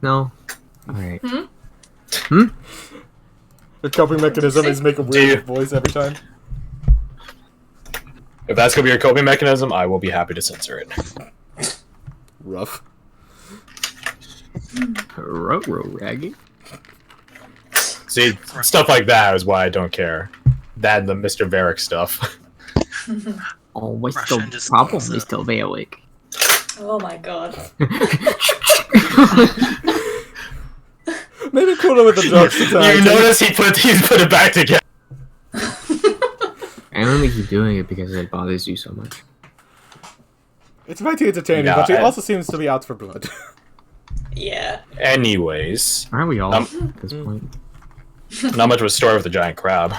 No. Alright. The coping mechanism is make a weird voice every time. If that's gonna be your coping mechanism, I will be happy to censor it. Rough. Raggy. See, stuff like that is why I don't care. That and the Mr. Varric stuff. Oh, what's the problem, Mr. Varric? Oh my god. Maybe cooler with the jokes. You notice he put it back together. I only keep doing it because it bothers you so much. It's mighty entertaining, Yeah, but he also seems to be out for blood. Yeah. Anyways, Aren't we all at this point? not much of a story with the giant crab.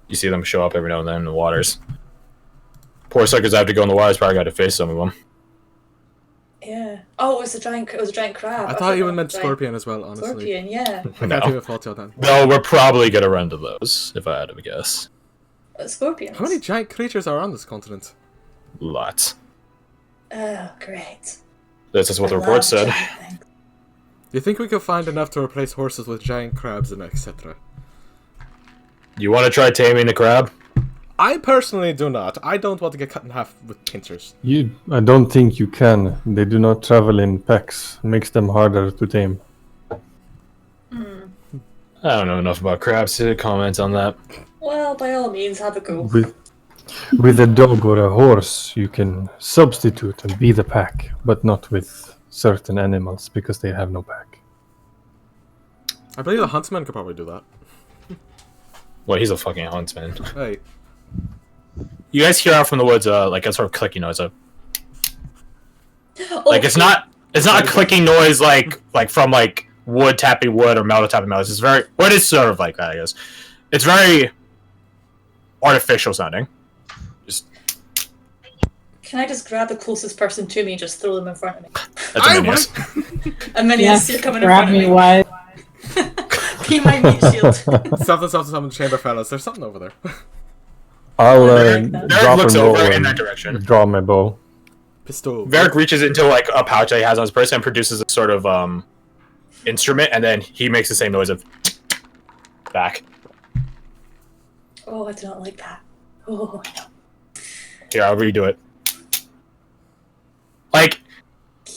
You see them show up every now and then in the waters. Poor suckers have to go in the waters. Probably got to face some of them. Yeah. Oh, it was a giant crab. I thought you meant scorpion as well, honestly. Scorpion, yeah. I can't even fault you then. No, we're probably gonna run to those, if I had to guess. Scorpions. How many giant creatures are on this continent? Lots. Oh, great. This is what the I report love said. giant things. Do you think we could find enough to replace horses with giant crabs and etc.? You want to try taming the crab? I personally do not. I don't want to get cut in half with pincers. I don't think you can. They do not travel in packs. Makes them harder to tame. I don't know enough about crabs to comment on that. Well, by all means, have a go. With a dog or a horse, you can substitute and be the pack, but not with certain animals because they have no pack. I believe the huntsman could probably do that. Well, he's a fucking huntsman. Hey. You guys hear out from the woods, like a sort of clicking noise. Oh, Like it's not a clicking noise like from like wood tapping wood or metal tapping metal. It's very, well, it is sort of like that, I guess. It's very artificial sounding. Just. Can I just grab the closest person to me and just throw them in front of me? That's a Minius. And Minius, Yes, you're coming in grab front of me, me. what? Be my meat shield. Something, chamber fellas. There's something over there. I'll Varric drop looks a bow over in and that direction. draw my bow. Pistol. Varric reaches into like a pouch that he has on his person and produces a sort of instrument, and then he makes the same noise of back. Oh, I do not like that. Oh, no. Here, I'll redo it. Like,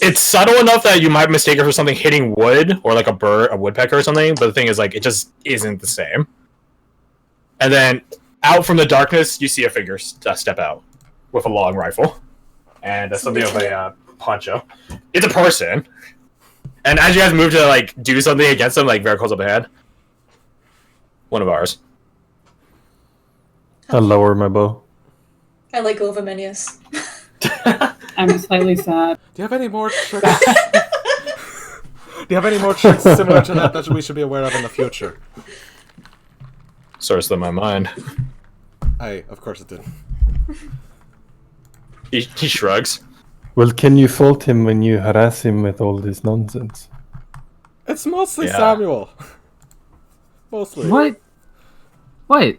it's subtle enough that you might mistake it for something hitting wood, or like a bird, a woodpecker or something, but the thing is, like, it just isn't the same. And then, out from the darkness, you see a figure step out with a long rifle. And something of a poncho. It's a person. And as you guys move to, like, do something against them, like, Varric holds up a hand. One of ours. I'll lower my bow. I let go of a Minius. I'm slightly sad. Do you have any more tricks? Do you have any more tricks similar to that we should be aware of in the future? Sort of slipped my mind. Of course it did. He shrugs. Well, can you fault him when you harass him with all this nonsense? It's mostly Yeah. Samuel. Mostly. What? What?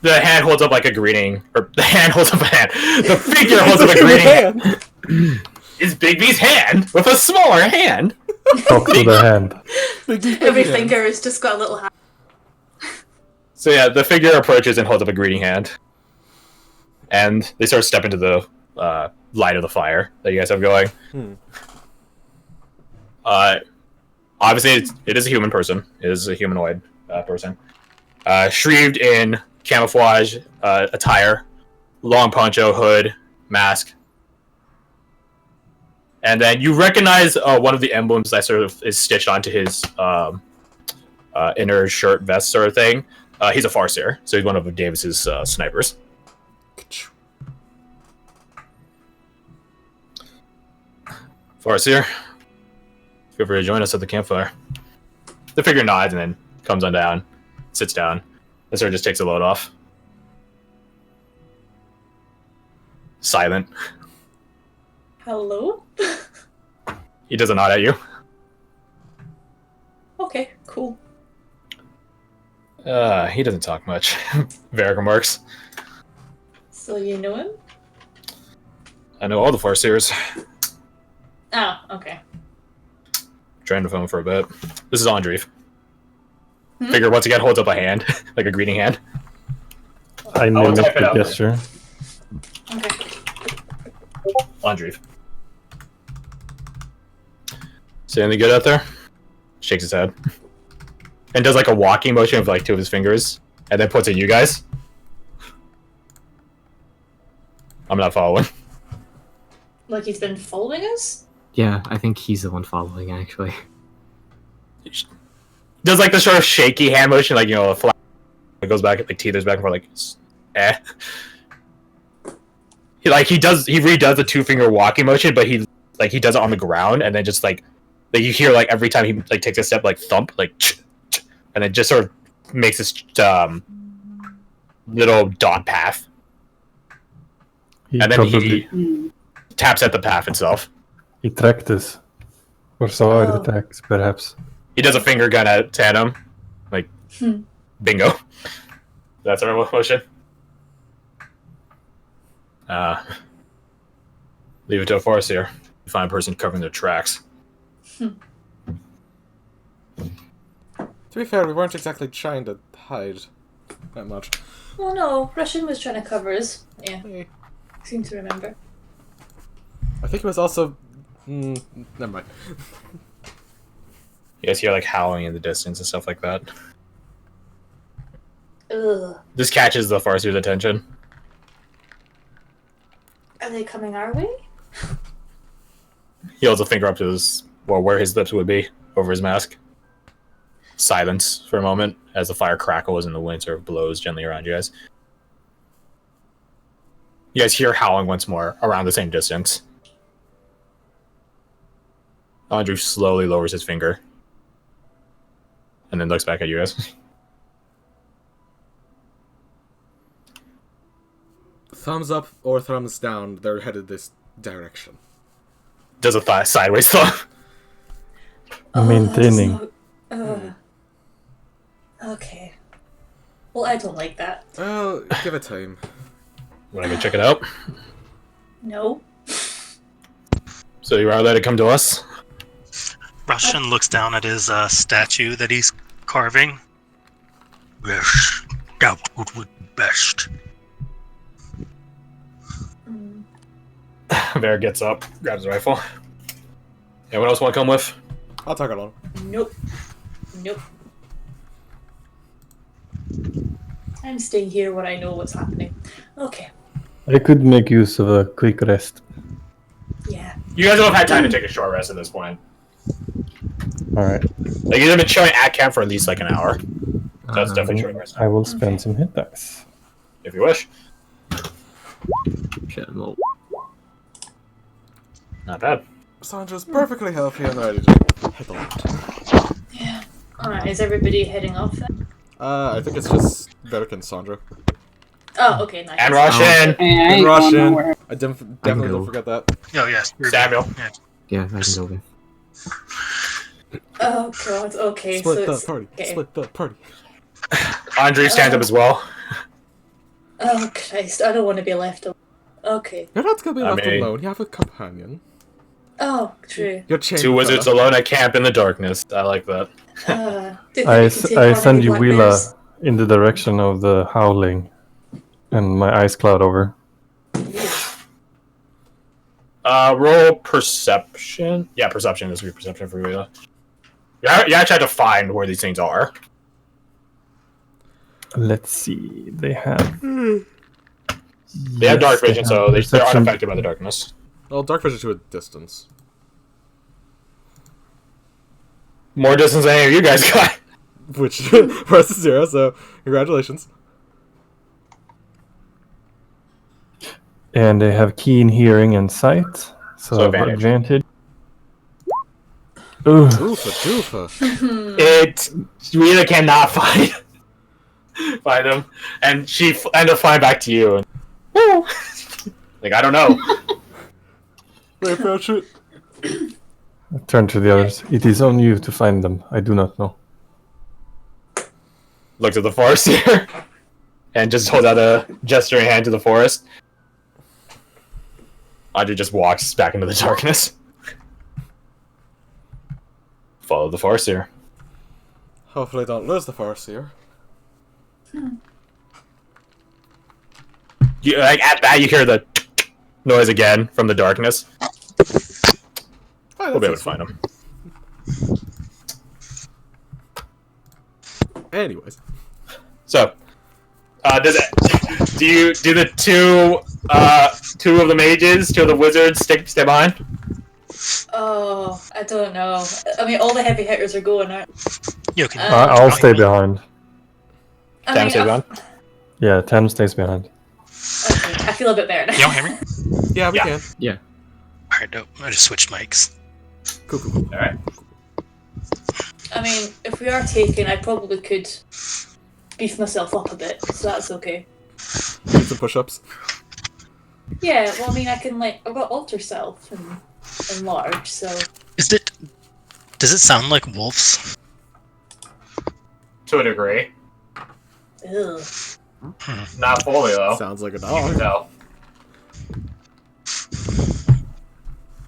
The hand holds up like a greeting, or the hand holds up a hand. The figure holds up a greeting. It's Big B's hand with a smaller hand. Talk to the hand. Every finger has just got a little hand. So yeah, the figure approaches and holds up a greeting hand, and they sort of step into the light of the fire that you guys have going. Obviously, it is a human person. It is a humanoid person, shrived in camouflage attire, long poncho, hood, mask. And then you recognize one of the emblems that sort of is stitched onto his inner shirt vest sort of thing. He's a Farseer, so he's one of Davis's snipers. Farseer, feel free to join us at the campfire. The figure nods and then comes on down, sits down, and sort of just takes a load off. Silent. Hello? He does a nod at you. Okay, cool. He doesn't talk much. Varric remarks. So you know him? I know all the Farseers. Oh, okay. Trying to phone for a bit. This is Andreev. Figure once again holds up a hand, like a greeting hand. I will mimic type it the out. gesture. Okay. Andreev. See anything good out there? Shakes his head. And does like a walking motion with like two of his fingers. And then puts at you guys. I'm not following. Like he's been following us? Yeah, I think he's the one following, actually. Does like the sort of shaky hand motion, like, you know, a flat. It goes back, like teethers back and forth, like, eh. He redoes the 2-finger walking motion, but he does it on the ground, and then just like you hear like every time he like takes a step, like thump, like, and it just sort of makes this little dot path, and then he taps at the path itself. He tracked us. Or saw our attacks, perhaps. He does a finger gun at him, like, bingo. That's our motion. Leave it to a forest here. You find a person covering their tracks. To be fair, we weren't exactly trying to hide that much. Well, no, Russian was trying to cover us. Yeah, Hey. seem to remember. I think it was also... never mind. You guys hear like howling in the distance and stuff like that. Ugh. This catches the Farseer's attention. Are they coming our way? He holds a finger up to where his lips would be, over his mask. Silence for a moment as the fire crackles and the wind sort of blows gently around you guys. You guys hear howling once more, around the same distance. Andrew slowly lowers his finger. And then looks back at you guys. Thumbs up or thumbs down, they're headed this direction. Does a sideways thumb. Maintaining. Okay. Well, I don't like that. Well, give it time. Wanna go check it out? No. So you are let it come to us? Russian looks down at his statue that he's carving. Yes, that would be best. Bear gets up, grabs his rifle. Anyone else want to come with? I'll tag along. Nope. Nope. I'm staying here where I know what's happening. Okay. I could make use of a quick rest. Yeah. You guys will have had time to take a short rest at this point. Alright. Like, you've been chilling at camp for at least like an hour. So that's definitely short rest. I will spend some hit dice. If you wish. Shit, well, Not bad. Sandra's perfectly healthy and ready to hit the land. Yeah. Alright, is everybody heading off then? I think it's just Beric and Sandra. Oh, okay, nice. And Russian! Hey, I ain't going Russian. nowhere. I definitely go. don't forget that. Oh yes, Samuel. Yeah. yeah, I can go with. Oh god, okay, Split so the it's... party. Okay. Split the party. Andre stands up as well. Oh Christ, I don't want to be left alone. Okay. You're not gonna be I left mean- alone. You have a companion. Oh, true. You're chained. Two wizards alone at camp in the darkness. I like that. Did I we take I on send any you black Wheela bears? in the direction of the howling. And my eyes cloud over. Roll perception. Yeah, perception. This would be perception for you. You actually have to find where these things are. Let's see. They have... They have dark vision, so they're perception. unaffected by the darkness. Well, dark vision to a distance. More distance than any of you guys got. Which, for us is 0, so congratulations. And they have keen hearing and sight. So advantage. advantage. Ooh. Doofa, doofa. It Rita cannot find them, and she ended up flying back to you. And, woo! Like, I don't know. We approach it. Turn to the others. It is on you to find them. I do not know. Looks at the forest here, and just holds out a gesturing hand to the forest. Audrey just walks back into the darkness. Follow the Farseer. Hopefully don't lose the Farseer. You, like, at that, you hear the noise again from the darkness. Oh, We'll be able that's to find him. Anyways. So, do the two of the mages, two of the wizards stay behind? Oh, I don't know. I mean, all the heavy hitters are going out. You can. I'll stay behind. I Tam mean, stays behind? Yeah, Tam stays behind. Okay, I feel a bit better now. You don't hear me? Yeah, we Yeah. can. Yeah. Alright, dope. I just switched mics. Cool. Alright. I mean, if we are taken, I probably could beef myself up a bit, so that's okay. Do some push-ups. Yeah, well, I mean, I can, like, I've got alter self and enlarge, so... Is it... Does it sound like wolves? To a degree. Ugh. Not fully, though. Sounds like a You can dog. tell.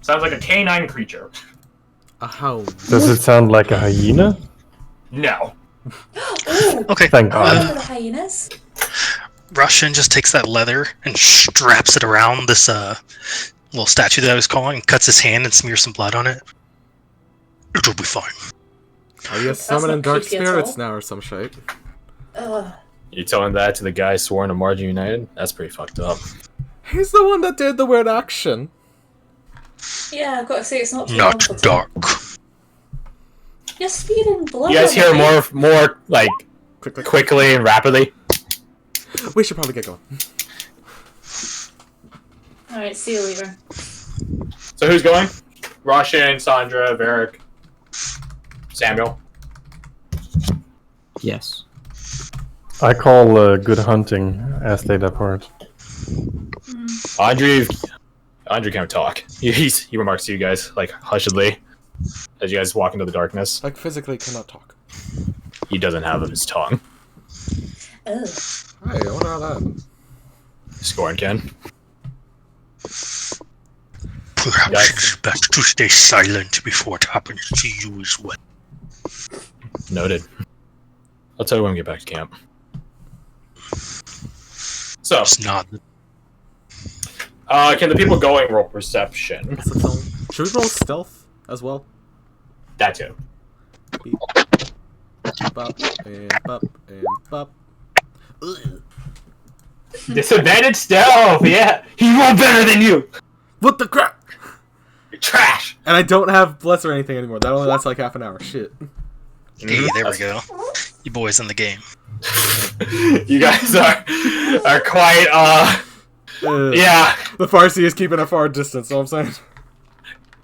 Sounds like a canine creature. A hound. Does it sound like a hyena? No. Ooh! Okay. Thank God. Remember the hyenas? Russian just takes that leather and straps it around this little statue that I was calling and cuts his hand and smears some blood on it. It'll be fine. Are you summoning not dark creepy at spirits all. now or some shit? Ugh. You telling that to the guy sworn to Margin United? That's pretty fucked up. He's the one that did the weird action. Yeah, I've got to say, it's not too Not comfortable. dark. You're speeding blood. You guys on hear me. more like Quick. quickly and rapidly. We should probably get going. Alright, see you later. So who's going? Roshan, Sandra, Varric, Samuel. Yes. I call good hunting as they depart. Andrew can't talk. He remarks to you guys like hushedly as you guys walk into the darkness. Like, physically cannot talk. He doesn't have his tongue. Ugh. Hey, I wonder how that happened. Scorn can. Perhaps Yes. it's best to stay silent before it happens to you as well. Noted. I'll tell you when we get back to camp. So, It's not. can the people going roll perception? Should we roll stealth as well? That too. Bop, and bop, and bop. Ugh. Disadvantage stealth. Yeah, he rolled better than you. What the crap? You're trash. And I don't have bless or anything anymore. That only lasts like half an hour. Shit. Hey, there we go. You boys in the game. You guys are quite yeah. The Farsi is keeping a far distance. Know what I'm saying?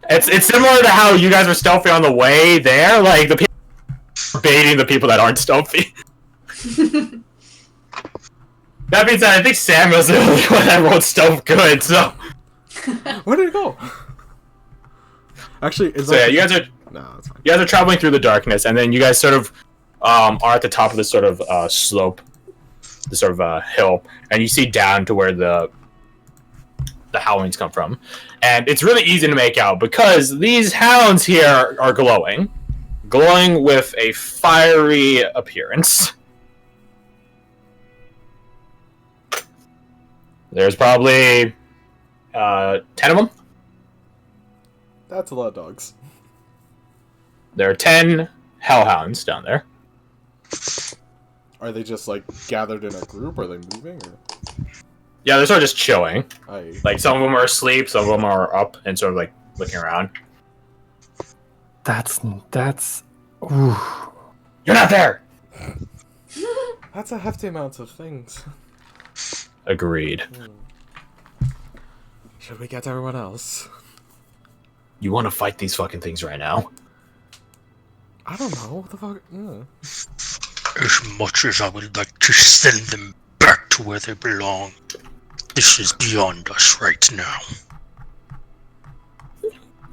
It's similar to how you guys were stealthy on the way there. Like the people are baiting the people that aren't stealthy. That being said, I think Samuel's the only one that rolled stealth good. So Where did it go? Actually, it's so yeah, you guys are traveling through the darkness, and then you guys sort of are at the top of this sort of slope, this sort of hill, and you see down to where the howlings come from, and it's really easy to make out because these hounds here are glowing with a fiery appearance. There's probably 10 of them. That's a lot of dogs. There are 10 hellhounds down there. Are they just like gathered in a group? Are they moving? Or? Yeah, they're sort of just chilling. I Like, some of them are asleep, some of them are up and sort of, like, looking around. That's. Ooh. You're not there! That's a hefty amount of things. Agreed. Should we get everyone else? You want to fight these fucking things right now? I don't know. What the fuck? As much as I would like to send them back to where they belong, this is beyond us right now.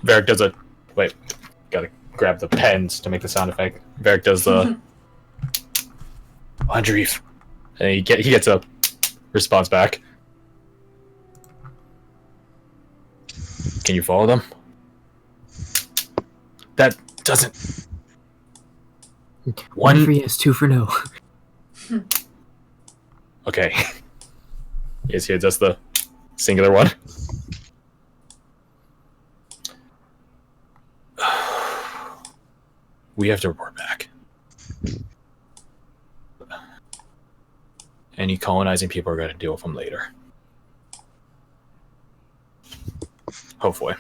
Varric does a... Wait. Gotta grab the pens to make the sound effect. Varric does the... Andreef. And he gets a response back. Can you follow them? That doesn't One for yes, two for no. Okay. Yes, here, that's the singular one. We have to report back. Any colonizing people are going to deal with them later. Hopefully.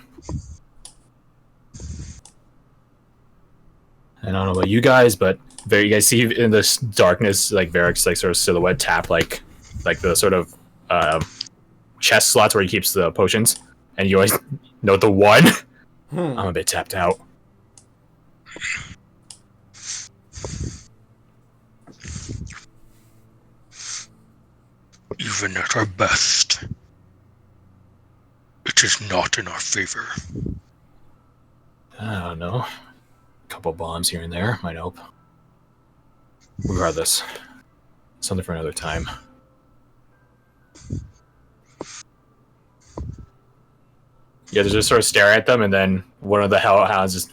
And I don't know about you guys, but you guys see in this darkness, like Varric's like sort of silhouette tap like the sort of chest slots where he keeps the potions, and you always note the one. I'm a bit tapped out. Even at our best, it is not in our favor. I don't know. A couple bombs here and there might help. Regardless, something for another time. Yeah, they just sort of stare at them, and then one of the hellhounds just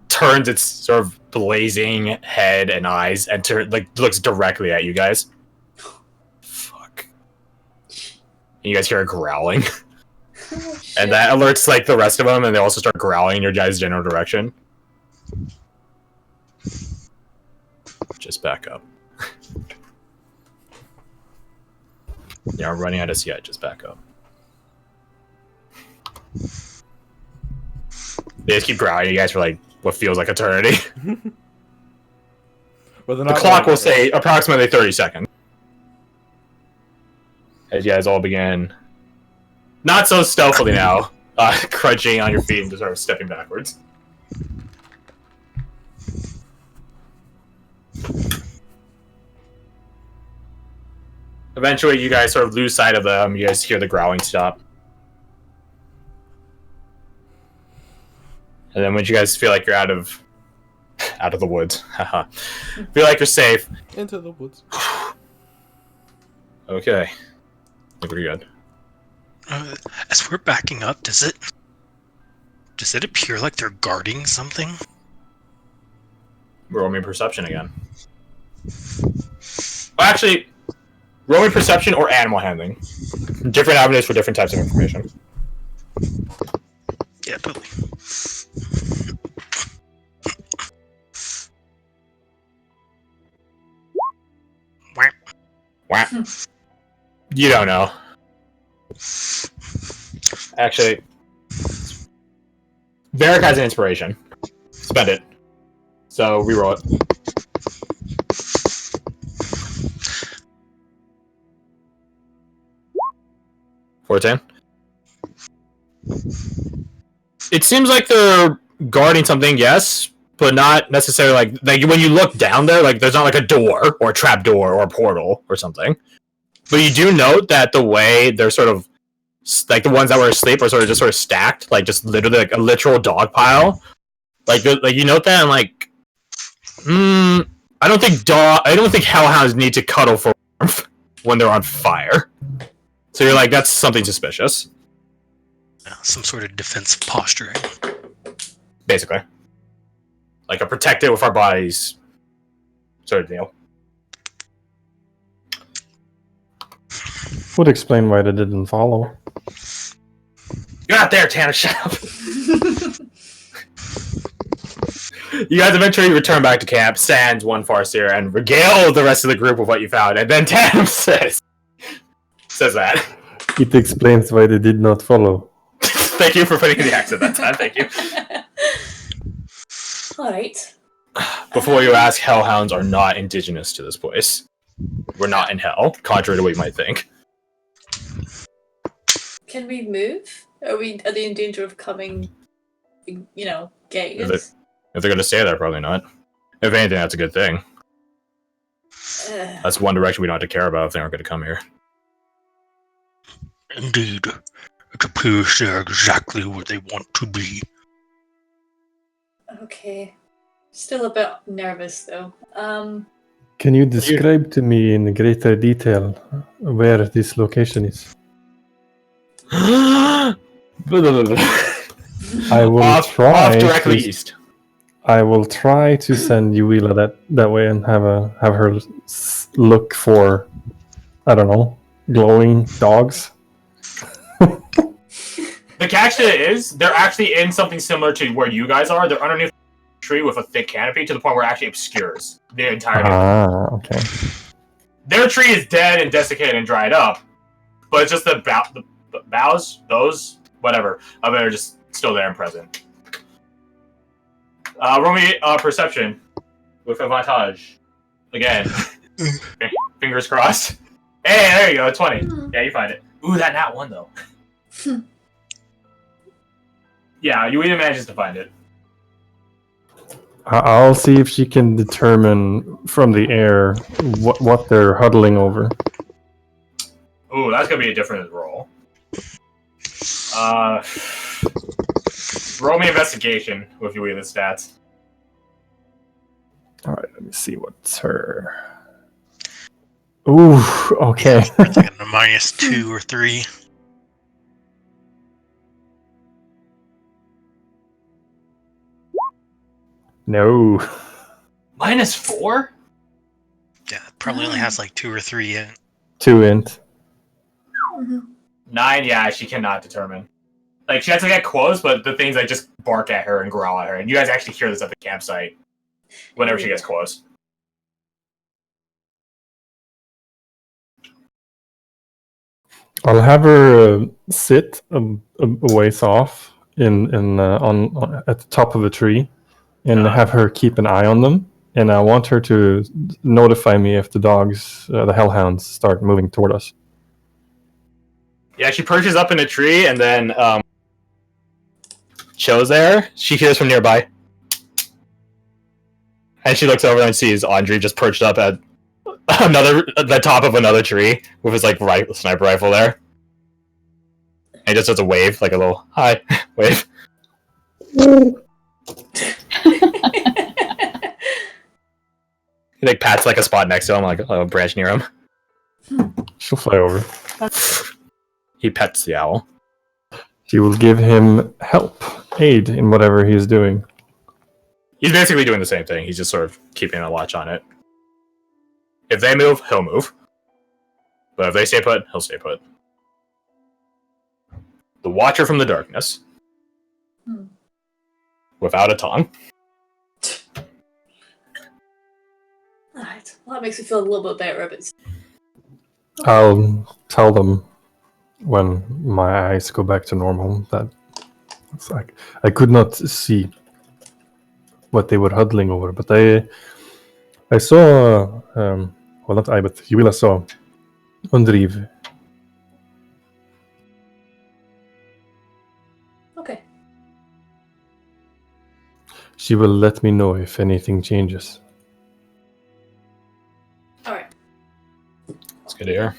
turns its sort of blazing head and eyes and looks directly at you guys. Fuck. And you guys hear a growling. Oh, And that alerts like the rest of them, and they also start growling in your guys' general direction. Just back up. You aren't running at us yet, just back up. They just keep growling at you guys for like what feels like eternity. Well, The clock will say approximately 30 seconds. As you guys all begin, not so stealthily now, crunching on your feet and just sort of stepping backwards. Eventually, you guys sort of lose sight of them. You guys hear the growling stop. And then when you guys feel like you're out of the woods, haha, feel like you're safe. Into the woods. Okay. I think we're good. As we're backing up, does it appear like they're guarding something? Roll me perception again. Well, actually, roll me perception or animal handling. Different avenues for different types of information. Yeah, totally. Wah. You don't know. Actually, Varric has an inspiration. Spend it. So reroll it. $14. It seems like they're guarding something, yes, but not necessarily like when you look down there, like there's not like a door or a trap door or a portal or something. But you do note that the way they're sort of like the ones that were asleep are sort of stacked, like just literally like a literal dog pile. Like you note that and like, I don't think hellhounds need to cuddle for warmth when they're on fire. So you're like, that's something suspicious. Some sort of defensive posturing. Basically. Like a protect it with our bodies sort of deal. Would explain why they didn't follow. You're not there, Tanner, shut up! You guys eventually return back to camp, sans one Farseer, and regale the rest of the group with what you found, and then Tanner says that. It explains why they did not follow. Thank you for putting in the accent that time, thank you. Alright. Before you ask, hellhounds are not indigenous to this place. We're not in hell, contrary to what you might think. Can we move? Are they in danger of coming, getting us? If they're going to stay there, probably not. If anything, that's a good thing. That's one direction we don't have to care about if they aren't going to come here. Indeed. It appears they're exactly where they want to be. Okay. Still a bit nervous, though. Can you describe to me in greater detail where this location is? I will try. Off directly east. I will try to send Yuila that way and have her look for, I don't know, glowing dogs. The catch to it is, they're actually in something similar to where you guys are. They're underneath a tree with a thick canopy to the point where it actually obscures the entire. Okay. Their tree is dead and desiccated and dried up, but it's just the boughs, those, whatever, of it are just still there and present. Roll me perception with advantage. Again. Fingers crossed. Hey, there you go, 20. Yeah, you find it. Ooh, that nat 1, though. Yeah, Yuina manages to find it. I'll see if she can determine from the air what they're huddling over. Ooh, that's gonna be a different roll. Roll me investigation with Yuina's stats. Alright, let me see what's her. Ooh, okay. It's like a -2 or 3. No. -4? Yeah, it probably only has like 2 or 3 yet. 2 int. 9, yeah, she cannot determine. Like, she has to get close, but the things like just bark at her and growl at her. And you guys actually hear this at the campsite whenever she gets close. I'll have her sit a ways off on at the top of a tree, and have her keep an eye on them. And I want her to notify me if the dogs, the hellhounds, start moving toward us. Yeah, she perches up in a tree and then chills there. She hears from nearby. And she looks over and sees Andre just perched up at the top of another tree with his like sniper rifle there. And he just does a wave, like a little hi wave. He like pats like a spot next to him, like a branch near him. She'll fly over. He pets the owl. She will give him aid in whatever he's doing. He's basically doing the same thing. He's just sort of keeping a watch on it. If they move, he'll move. But if they stay put, he'll stay put. The Watcher from the Darkness. Without a tongue. Alright, well, that makes me feel a little bit better about it. I'll tell them when my eyes go back to normal that it's like I could not see what they were huddling over, but I saw well, not I, but Yuila saw Undriv. Okay. She will let me know if anything changes. Alright. It's good to hear.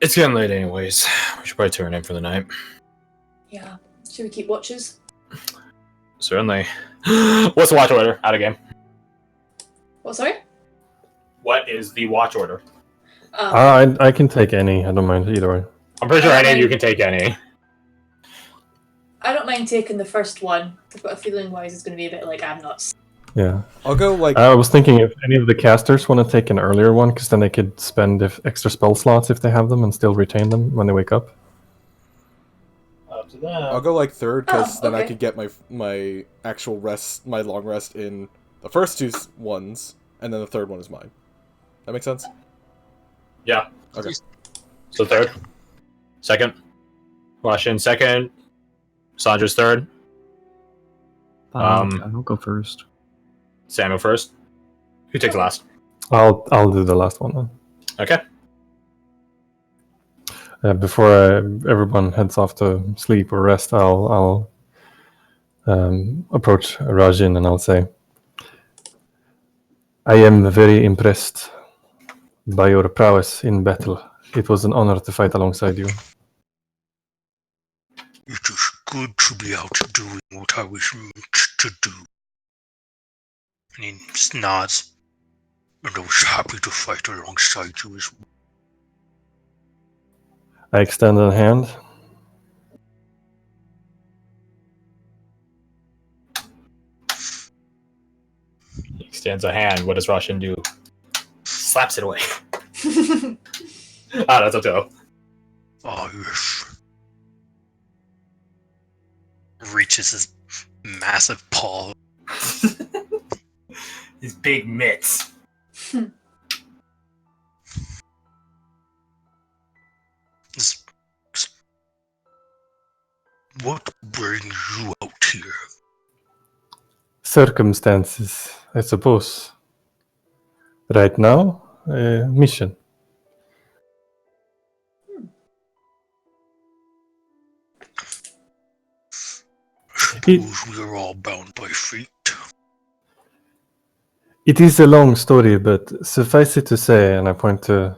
It's getting late anyways. We should probably turn in for the night. Yeah. Should we keep watches? Certainly. What's the watch order? Out of game. What, sorry? What is the watch order? I can take any. I don't mind either way. I'm pretty sure any of you can take any. I don't mind taking the first one. I've got a feeling wise it's going to be a bit like I'm nuts. Yeah. I'll go like. I was thinking if any of the casters want to take an earlier one, because then they could spend extra spell slots if they have them and still retain them when they wake up. Up to them. I'll go like third, because then I okay. could get my actual rest, my long rest in the first two ones, and then the third one is mine. That makes sense? Yeah. Okay. So third. Second. Russian second. Sandra's third. I'll go first. Samuel first. Who takes last? I'll do the last one then. Okay. Before everyone heads off to sleep or rest, I'll approach Rajin and I'll say, I am very impressed by your prowess in battle. It was an honor to fight alongside you. It is good to be out doing what I was meant to do. And he nods. And I was happy to fight alongside you as well. I extend a hand. extends a hand. What does Roshan do? Slaps it away. That's up to him. Oh, yes. Reaches his massive paw. His big mitts. What brings you out here? Circumstances, I suppose. Right now, mission. Suppose we are all bound by fate. It is a long story, but suffice it to say, and I point to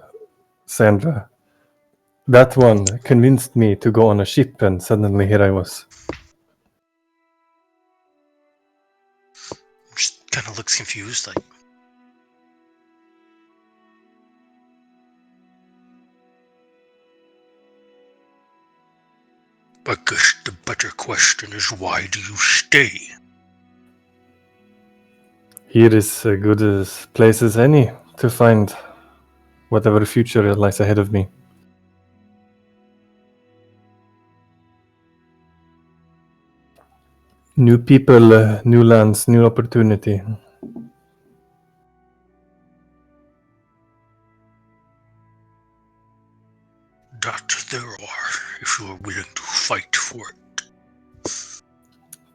Sandra, that one convinced me to go on a ship, and suddenly here I was. Just kind of looks confused, like. I guess the better question is, why do you stay? Here is as good a place as any to find whatever future lies ahead of me. New people, new lands, new opportunity. That there are, if you are willing to fight for it.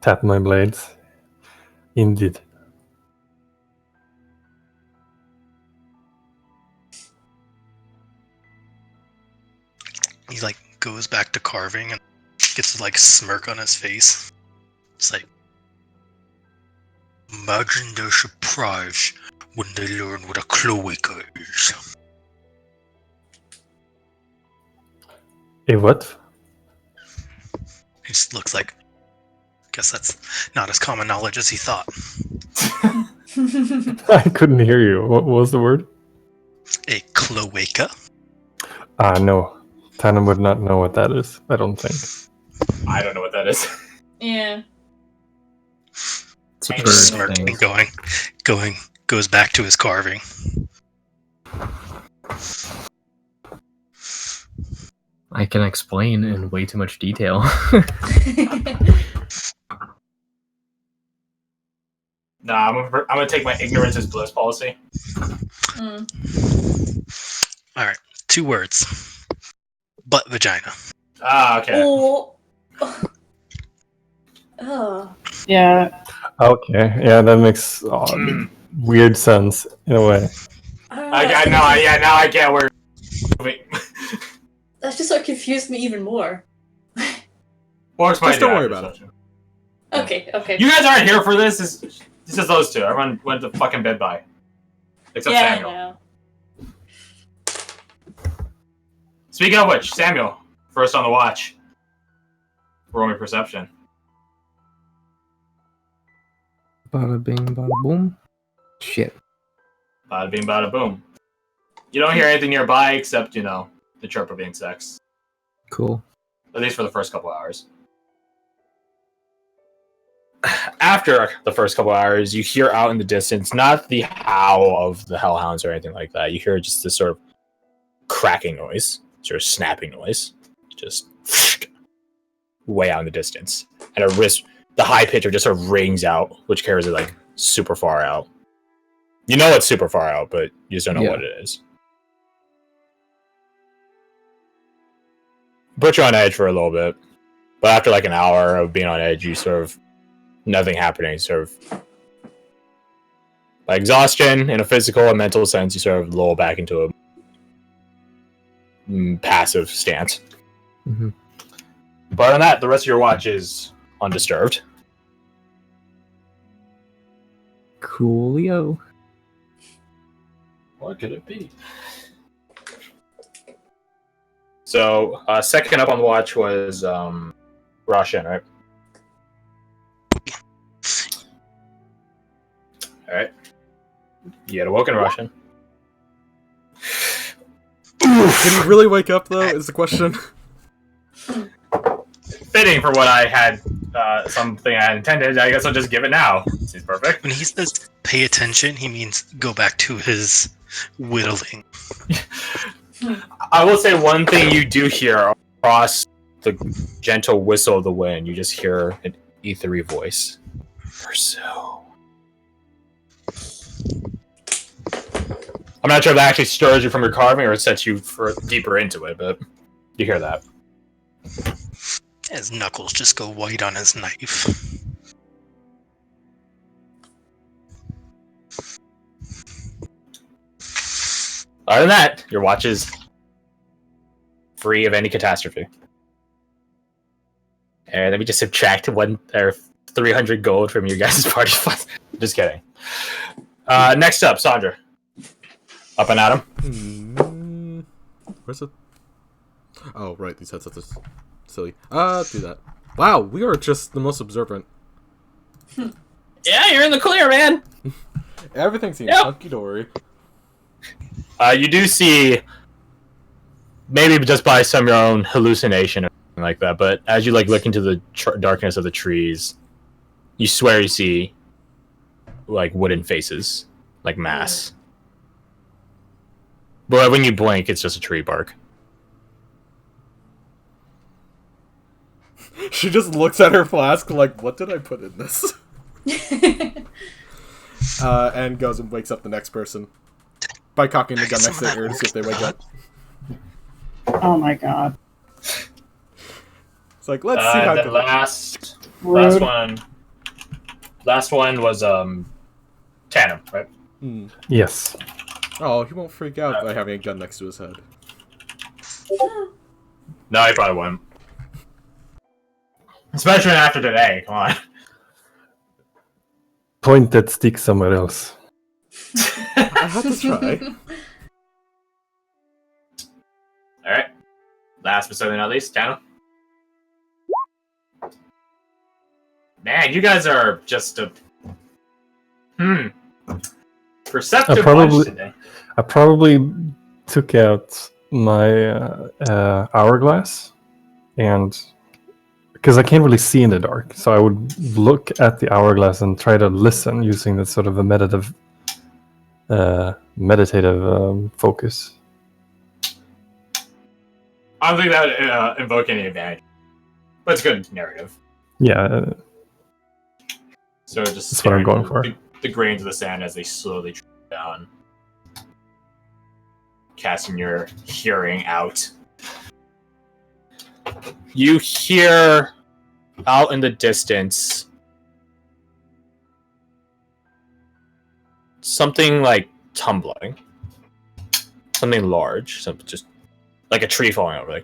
Tap my blades. Indeed. He like goes back to carving and gets this like smirk on his face. It's like, imagine their surprise when they learn what a cloaca is. A what? He just looks like, guess that's not as common knowledge as he thought. I couldn't hear you. What was the word? A cloaca? No. Tana would not know what that is, I don't think. I don't know what that is. Yeah. It's a And bird Smirking, thing. goes back to his carving. I can explain in way too much detail. Nah, I'm gonna take my ignorance as bliss policy. Alright, 2 words. Butt vagina. Okay. Oh. Oh. Yeah. Okay, yeah, that makes weird sense in a way. Now I get where you're moving. That just sort of confused me even more. Or explain Just don't worry about it. Okay. You guys aren't here for this. It's just those two. Everyone went to fucking bed by. Except Yeah, Samuel. I know. Speaking of which, Samuel, first on the watch. Roll me perception. Bada bing, bada boom. Shit. Bada bing, bada boom. You don't hear anything nearby except, the chirp of insects. Cool. At least for the first couple hours. After the first couple hours, you hear out in the distance, not the howl of the hellhounds or anything like that. You hear just this sort of cracking noise, sort of snapping noise, just way out in the distance. And the high pitcher just sort of rings out, which carries it like super far out. You know it's super far out, but you just don't know what it is. Put you on edge for a little bit, but after like an hour of being on edge, you sort of nothing happening. Sort of by exhaustion in a physical and mental sense, you sort of lull back into a passive stance. Mm-hmm. But on that, the rest of your watch is undisturbed. Coolio. What could it be? So, second up on the watch was Roshan, right? Alright. You had awoken Roshan. Did he really wake up, though, is the question? Fitting for what I had something I intended. I guess I'll just give it now. Seems perfect. When he says pay attention, he means go back to his whittling. I will say one thing you do hear across the gentle whistle of the wind. You just hear an ethery voice. Pursue. I'm not sure if that actually stirs you from your carving or it sets you deeper into it, but you hear that. His knuckles just go white on his knife. Other than that, your watch is free of any catastrophe. And let me just subtract 300 gold from your guys' party funds. Just kidding. Next up, Sandra. Up and at him. Where's it? Oh, right. These headsets are silly. Do that. Wow, we are just the most observant. Yeah, you're in the clear, man. Everything seems hunky-dory. You do see, maybe just by some your own hallucination or something like that, but as you look into the darkness of the trees, you swear you see wooden faces, like mass. But when you blink, it's just a tree bark. She just looks at her flask like, what did I put in this? And goes and wakes up the next person by cocking the gun next to their ear to see if they wake up. Oh my god. It's like, let's see how the good last one was Tandem, right? Yes. Oh, he won't freak out by having a gun next to his head. No, he probably won't. Especially after today, come on. Point that stick somewhere else. I have to try. Alright. Last but certainly not least, Tano. Man, you guys are just a... Perceptive bunch today. I probably took out my hourglass, and because I can't really see in the dark, so I would look at the hourglass and try to listen using that sort of a meditative focus. I don't think that would invoke any advantage, but it's good narrative. Yeah. So just that's what I'm going for. The grains of the sand as they slowly trickle down, casting your hearing out. You hear out in the distance something like tumbling, something large, just like a tree falling over,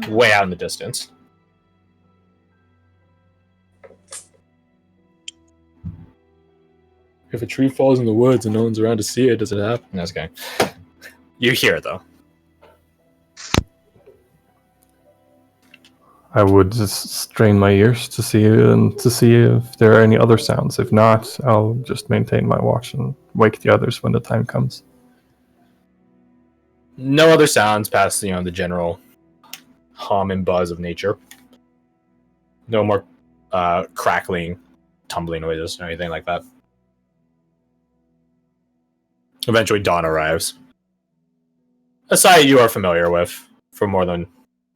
way out in the distance. If a tree falls in the woods and no one's around to see it, does it happen? No, it's okay. You hear it, though. I would just strain my ears to see if there are any other sounds. If not, I'll just maintain my watch and wake the others when the time comes. No other sounds past the general hum and buzz of nature. No more crackling, tumbling noises or anything like that. Eventually, dawn arrives. A sight you are familiar with for more than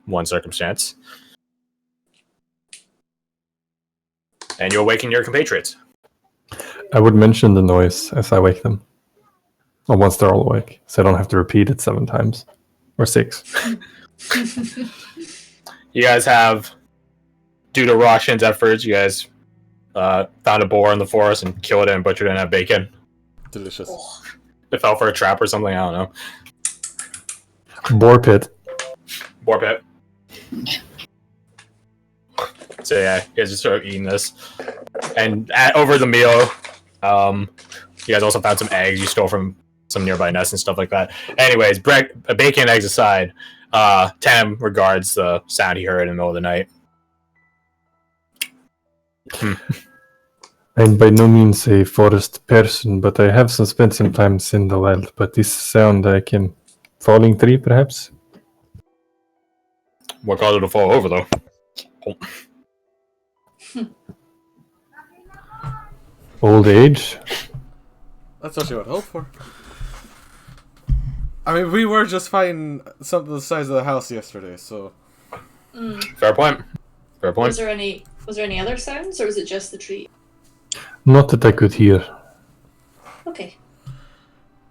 one circumstance. And you awaken your compatriots. I would mention the noise as I wake them. Or once they're all awake, so I don't have to repeat it 7 times. Or 6. You guys have, due to Roshan's efforts, you guys found a boar in the forest and killed it and butchered it and had bacon. Delicious. It fell for a trap or something, I don't know. Boar pit. Boar pit. So yeah, you guys just sort of eating this. And over the meal, you guys also found some eggs you stole from some nearby nests and stuff like that. Anyways, bacon and eggs aside, Tam regards the sound he heard in the middle of the night. I'm by no means a forest person, but I have spent some time in the wild. But this sound like a falling tree, perhaps? What caused it to fall over, though? Old age? That's what you would hope for. I mean, we were just fighting something the size of the house yesterday, so... Fair point. Fair point. Was there any other sounds, or was it just the tree? Not that I could hear. Okay.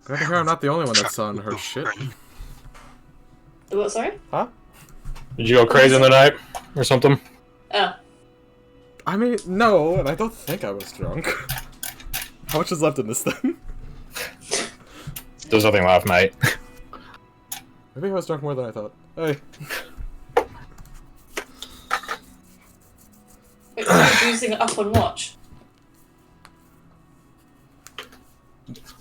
Glad to hear I'm not the only one that saw and heard shit. What, sorry? Huh? Did you go crazy in the night or something? Oh. I mean, no, and I don't think I was drunk. How much is left in this thing? There's nothing left, mate. Maybe I was drunk more than I thought. Hey. Wait, you're using it up on watch?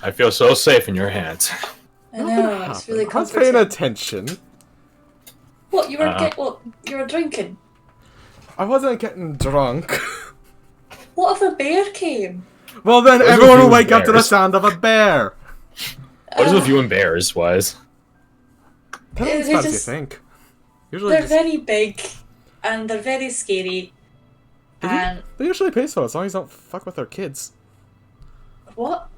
I feel so safe in your hands. I know, it's really I was paying comforting. attention. What, you were you were drinking? I wasn't getting drunk. What if a bear came? Well then, Those are everyone will human wake up to the bears. sound of a bear. What is with you and bears, wise? That ain't as They bad as you just- think. Usually, They're just, very big, and they're very scary. And they usually peaceful as long as you don't fuck with their kids. what?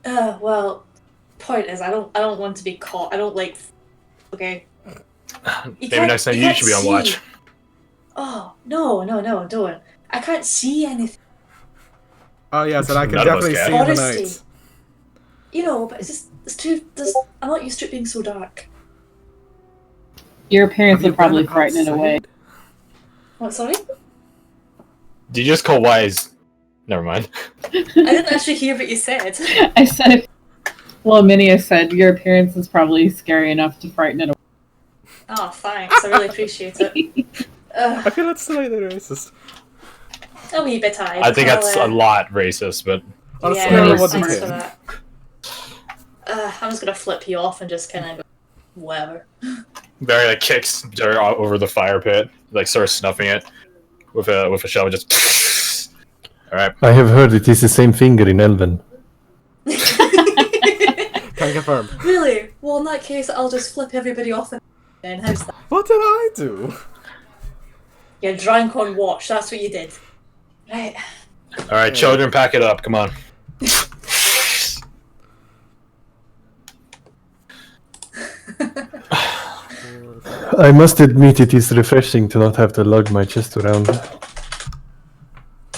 Well, point is, I don't want to be caught. I don't like. Okay. Maybe next time you should be on watch. Oh no, don't! I can't see anything. Oh yes, and I can None of us definitely can. see in the Honesty. night. You know, but it's just it's too. I'm not used to it being so dark. Your parents Have you would probably been frighten it away. outside? What? Sorry, Did you just call wise? Never mind. I didn't actually hear what you said. I said, well, Minia said your appearance is probably scary enough to frighten it away. Oh, thanks. I really appreciate it. I feel it's slightly racist. A wee bit high. I think that's a lot racist, but On a Yeah, scale of it's 1 to thanks 10. for that. I'm just gonna flip you off and just kind of whatever. Barry like kicks dirt all over the fire pit, like starts snuffing it with a shovel. Just all right. I have heard it is the same finger in Elven. Can confirm. Really? Well, in that case, I'll just flip everybody off then. How's that? What did I do? You're drunk on watch. That's what you did. Right. All right, children, pack it up. Come on. I must admit it is refreshing to not have to lug my chest around.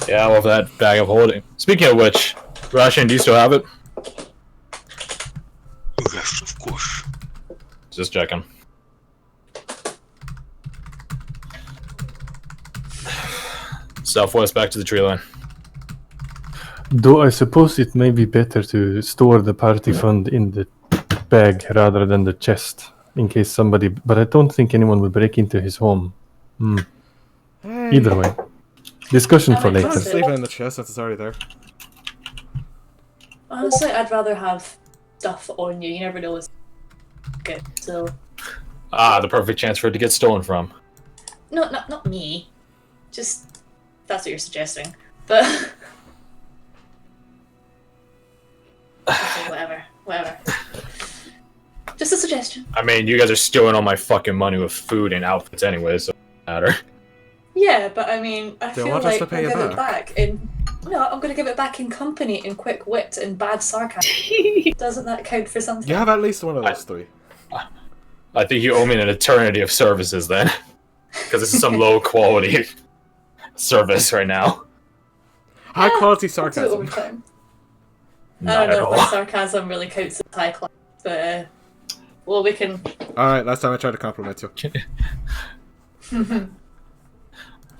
Yeah, I love that bag of holding. Speaking of which, Roshan, do you still have it? Yes, of course. Just checking. Southwest, back to the tree line. Though I suppose it may be better to store the party fund in the bag rather than the chest, in case somebody... But I don't think anyone will break into his home. Hey. Either way. Discussion for That makes I'm later. sense. sleeping in the chest since it's already there. Honestly, I'd rather have stuff on you. You never know what's good. So, Ah, the perfect chance for it to get stolen from. no, not me. Just that's what you're suggesting. But okay, whatever. Just a suggestion. I mean, you guys are stealing all my fucking money with food and outfits anyway, so it doesn't matter. Yeah, but I mean, I They feel want us like to I'll pay you give it back. back in. No, I'm gonna give it back in company, in quick wit, and bad sarcasm. Doesn't that count for something? You have at least one of those three. I think you owe me an eternity of services then. Because this is some low quality service right now. High quality I'll do it sarcasm. over time. I Not don't at know all. if my sarcasm really counts as high class, but well, we can. Alright, last time I tried to compliment you.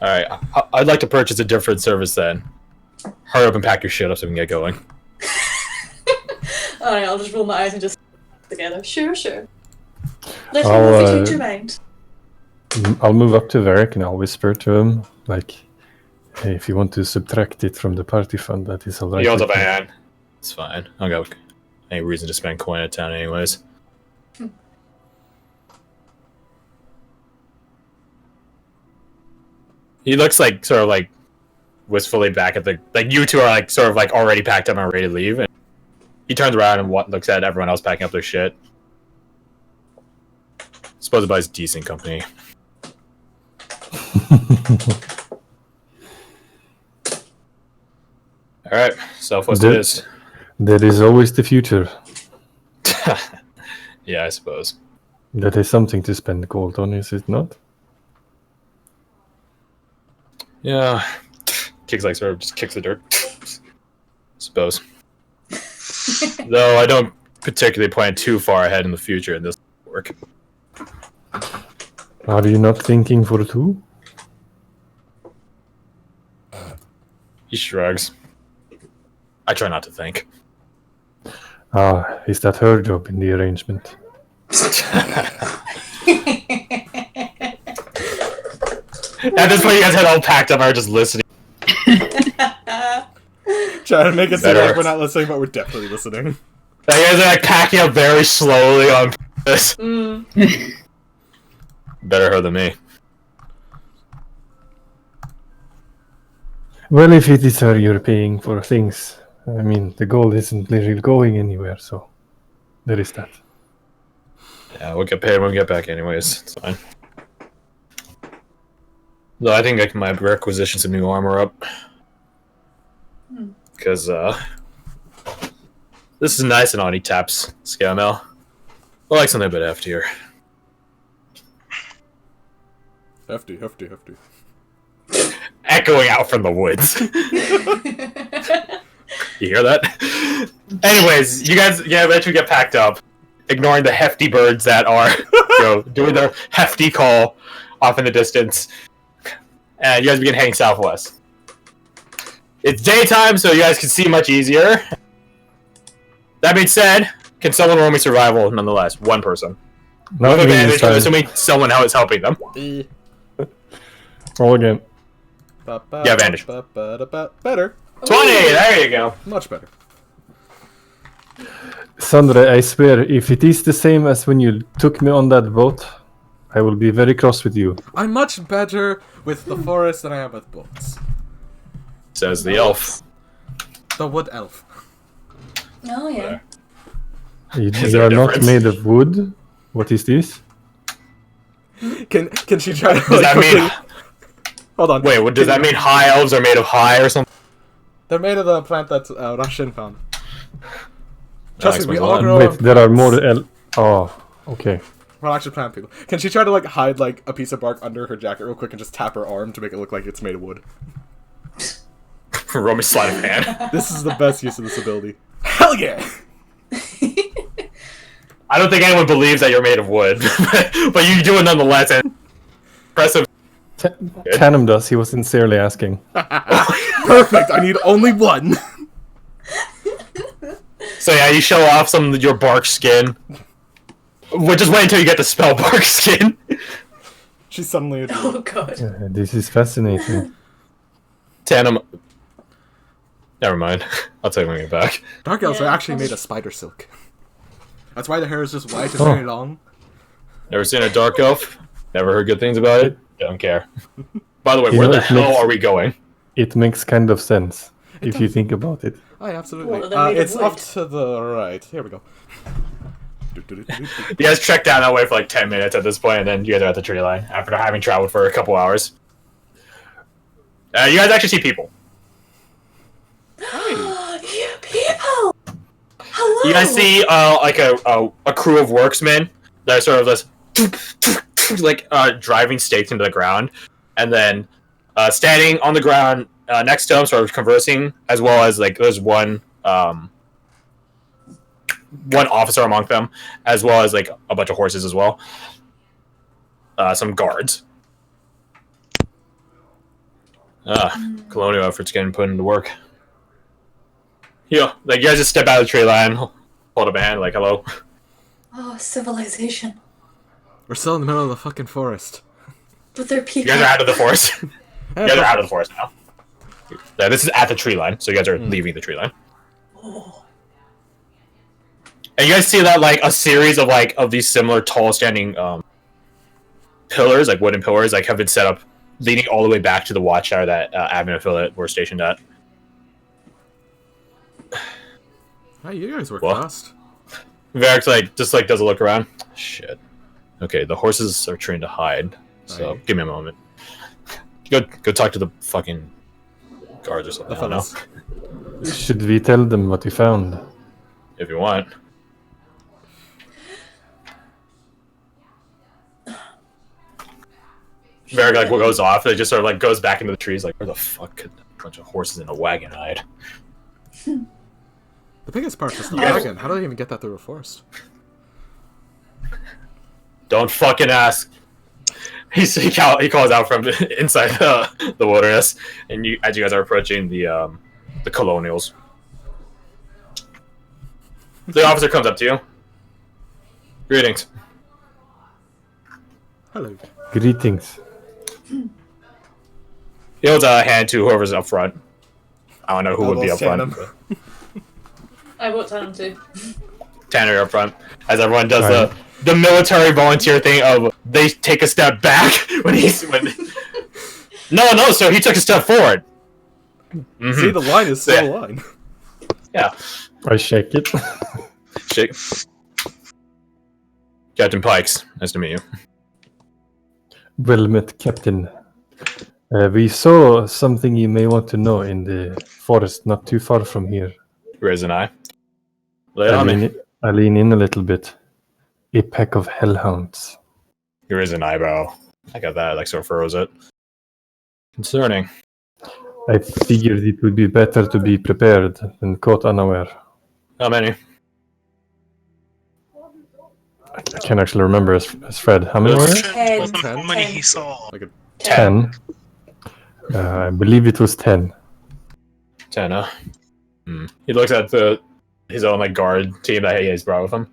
Alright, I'd like to purchase a different service then. Hurry up and pack your shit up so we can get going. Alright, I'll just roll my eyes and just together. Sure. Let me I'll, know if you change your mind. I'll move up to Varric and I'll whisper to him, like, hey, if you want to subtract it from the party fund, that is alright. He holds up with a me." hand. It's fine. I don't got any reason to spend coin at town anyways. He looks like sort of like wistfully back at the like you two are like sort of like already packed up and ready to leave. And he turns around and looks at everyone else packing up their shit. Supposed to buy his decent company. All right, Southwest it is. There is always the future. Yeah, I suppose. That is something to spend gold on, is it not? Yeah. Kicks like sort of just kicks the dirt. Suppose. Though I don't particularly plan too far ahead in the future in this work. Are you not thinking for two? He shrugs. I try not to think. Ah, is that her job in the arrangement? At this point, you guys had all packed up and are just listening. Trying to make it seem Better. like we're not listening, but we're definitely listening. You guys are like packing up very slowly on this. Better her than me. Well, if it is her you're paying for things, I mean, the gold isn't really going anywhere, so there is that. Yeah, we'll get paid when we get back anyways. It's fine. Though I think I can my requisition some new armor up. Because, this is nice and on E-Taps, Scamel. I like something a bit heftier. Hefty. Echoing out from the woods. You hear that? Anyways, you guys eventually get packed up, ignoring the hefty birds that are doing their hefty call off in the distance. And you guys begin heading southwest. It's daytime, so you guys can see much easier. That being said, can someone roll me survival nonetheless? One person. Not With me advantage, this time. assuming someone else is helping them. Roll again. Yeah, advantage. Better. 20! There you go. Much better. Sandra, I swear, if it is the same as when you took me on that boat, I will be very cross with you. I'm much better with the forest than I am with boats. Says the elf. The wood elf. Oh, yeah. You Is there a are not difference? made of wood? What is this? Can she try to Does that quickly... mean... Hold on. Wait, does that mean high elves are made of high or something? They're made of the plant that Russian found. Trust me, we explains a all lot. grow Wait, up there are more... plants. Oh, okay. We're actually plant people. Can she try to, like, hide, like, a piece of bark under her jacket real quick and just tap her arm to make it look like it's made of wood? Roll me sleight of hand. This is the best use of this ability. Hell yeah! I don't think anyone believes that you're made of wood, but you do it nonetheless. And impressive. Tanem does, he was sincerely asking. Perfect, I need only one! So yeah, you show off some of your bark skin. Well, just wait until you get the spell bark skin. She's suddenly a Oh, God. This is fascinating. Tanem. Never mind. I'll take my back. Dark elves are Yeah, actually made of spider silk. That's why the hair is just white and very long. Never seen a dark elf. Never heard good things about it. Don't care. By the way, You where know, the it hell makes- are we going? It makes kind of sense, if you think about it. Oh, yeah, absolutely. What, they're made of It's off wood? to the right. Here we go. You guys trek down that way for like 10 minutes at this point, and then you guys are at the tree line after having traveled for a couple hours. You guys actually see people. You people! Hello! You guys see like a crew of worksmen that are sort of just like driving stakes into the ground, and then standing on the ground next to them, sort of conversing, as well as like there's one officer among them, as well as like a bunch of horses as well. Some guards. Colonial efforts getting put into work. Yeah, like you guys just step out of the tree line, hold up a hand, like hello. Oh, civilization. We're still in the middle of the fucking forest. But they're You people. guys are out of the forest. You guys are out of the forest now. Yeah, this is at the tree line, so you guys are leaving the tree line. Oh. And you guys see that like a series of these similar tall standing pillars, like wooden pillars, like have been set up, leading all the way back to the watchtower that admin affiliate were stationed at. Hey, you guys work What? fast. Varric does a look around. Shit. Okay, the horses are trained to hide, so Aye. give me a moment. Go talk to the fucking guards or something. I don't know. Should we tell them what we found? If you want. Varric like goes off. It just sort of like goes back into the trees. Like, where the fuck could a bunch of horses in a wagon hide? The biggest part is the wagon. How do they even get that through a forest? Don't fucking ask. He calls out from inside the wilderness, and as you guys are approaching the colonials, the officer comes up to you. Greetings. Hello. Greetings. He holds a hand to whoever's up front. I don't know who would be up front. I vote Tannum too. Tanner up front, as everyone does the military volunteer thing of they take a step back when No, so he took a step forward. Mm-hmm. See, the line is still a line. Yeah. I shake it. Shake. Captain Pikes, nice to meet you. Well met, Captain. We saw something you may want to know in the forest not too far from here. Raise an eye. Lay it on me. I lean in a little bit. A pack of hellhounds. You raise an eyebrow. I got that, like, sort of furrows it. Concerning. I figured it would be better to be prepared than caught unaware. How many? I can't actually remember as Fred. How many were there? 10. How many he saw? Like 10. I believe it was 10. 10, huh? He looks at his own like guard team that he has brought with him.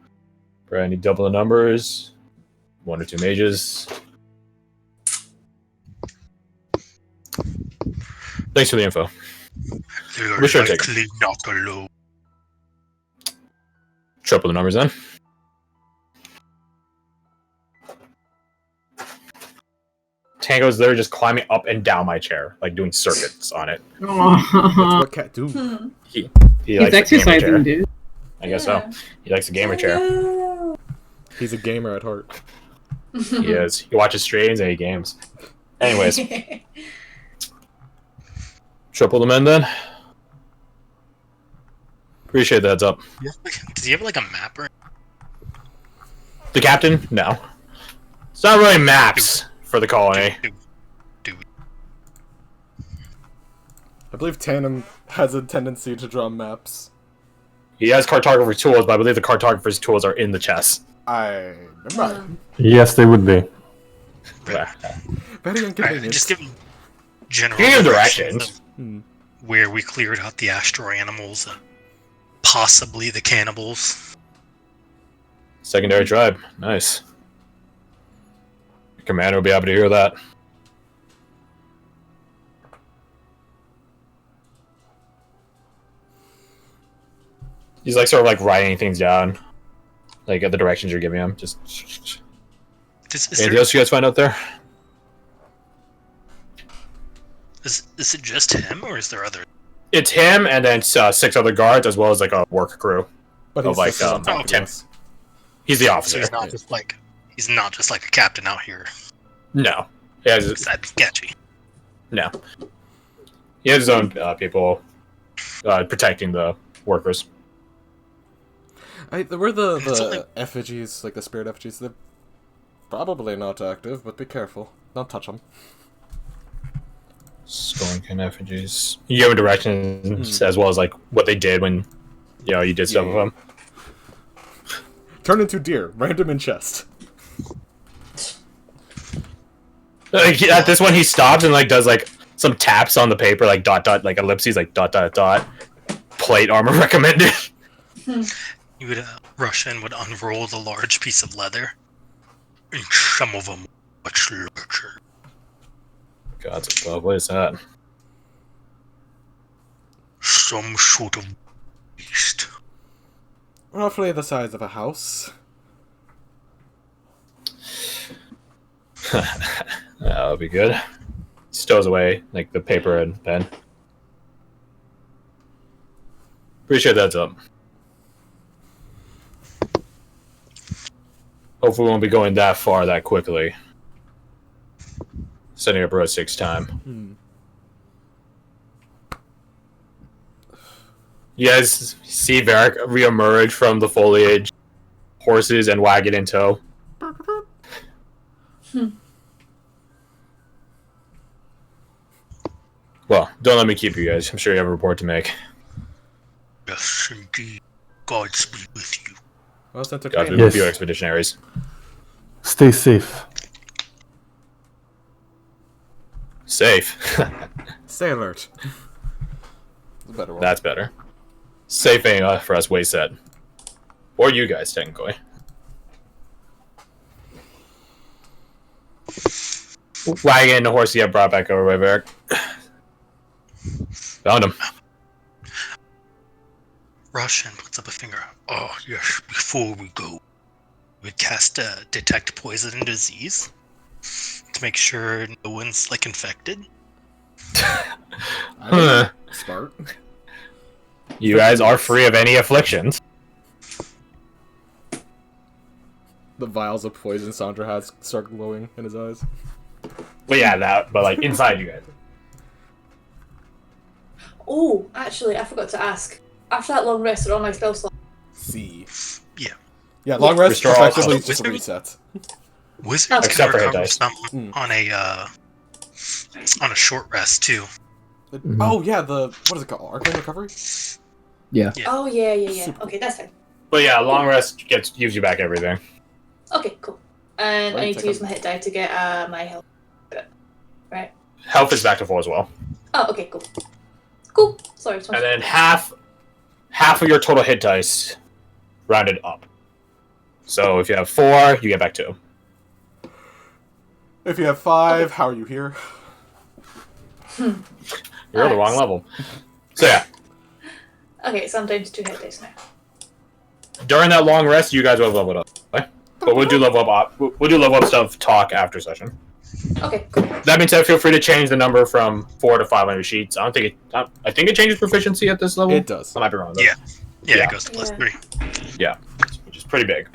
Brandy, double the numbers. 1 or 2 mages. Thanks for the info. They're We're sure to likely not alone. Triple the numbers then. Tango's there just climbing up and down my chair, like doing circuits on it. That's what cat do. He He's likes the gamer exercising, chair. dude. I guess so. He likes the gamer chair. He's a gamer at heart. He is. He watches streams and he games. Anyways, triple the men then. Appreciate the heads up. Does he have like a map or? The captain? No. It's not really maps for the colony. I believe Tannum has a tendency to draw maps. He has cartographer tools, but I believe the cartographer's tools are in the chest. I'm right. Yes, they would be. Yeah. Very inconvenient. Just give him general Give him directions directions. of where we cleared out the Astral animals and possibly the cannibals. Secondary tribe. Nice. Your commander will be able to hear that. He's like sort of like writing things down. Like at the directions you're giving him. Just anything else you guys find out there? Is it just him or is there other? It's him and then 6 other guards as well as like a work crew. But of like just on top of Tim. us. He's the So officer. he's not just like a captain out here. No. He has, 'Cause that'd be sketchy. no. He has his own people protecting the workers. There were the It's only- effigies, like the spirit effigies. They're probably not active, but be careful. Don't touch them. Scorn effigies. You give him directions as well as like what they did when you did stuff with them. Turn into deer. Random in chest. Like, at this one, he stops and like does like some taps on the paper, like dot dot, like ellipses, like dot dot dot. Plate armor recommended. You would rush in, would unroll the large piece of leather, and some of them much larger. God's above. What is that? Some sort of beast. Roughly the size of a house. That would be good. Stows away like the paper and pen. Appreciate that's up. Hopefully we won't be going that far that quickly. setting up road 6 time. You guys see Varric reemerge from the foliage, horses and wagon in tow. Well, don't let me keep you guys. I'm sure you have a report to make. Yes, indeed. Godspeed with you. Well, that's Godspeed entertaining. with Yes. you, expeditionaries. Stay safe. Safe. Stay alert. That's a better one. That's better. Safe ain't for us, way said. Or you guys, technically. Wagon and the horse you have brought back over by Varric. Found him. Roshan puts up a finger. Oh, yes, before we go, we cast Detect Poison and Disease to make sure no one's, like, infected. Smart. You guys are free of any afflictions. The vials of poison Sandra has start glowing in his eyes. But yeah, that. But like inside you guys. Oh, actually, I forgot to ask. After that long rest, are all my spell slots? See. Yeah. Yeah, long rest Restore all effectively health. just a reset. Wizards Except for can hit recover dice. some on a short rest too. Oh yeah, what is it called? Arcane recovery? Yeah. Yeah. Oh, yeah. Super. Okay, that's fine. But yeah, long rest gives you back everything. Okay, cool. And Right, I need to take use a- my hit die to get my health. Right. Health is back to full as well. Oh, okay, cool. Cool. Sorry. And then half of your total hit dice rounded up. So if you have 4, you get back 2. If you have 5, how are you here? You're the wrong level. So yeah, Okay, sometimes 2 hit dice now. during that long rest, you guys will have leveled up. Okay? But we'll do level up stuff talk after session. Okay, cool. That being said, feel free to change the number from 4 to 5 on your sheets. I think it changes proficiency at this level. It does. I might be wrong though. Yeah. Yeah, Yeah. it goes to plus Yeah. 3. Yeah, which is pretty big.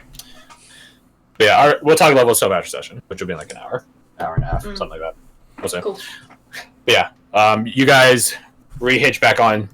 But yeah, we'll talk level stuff after session, which will be in like an hour and a half, something like that. We'll see. Cool. But yeah, you guys re-hitch back on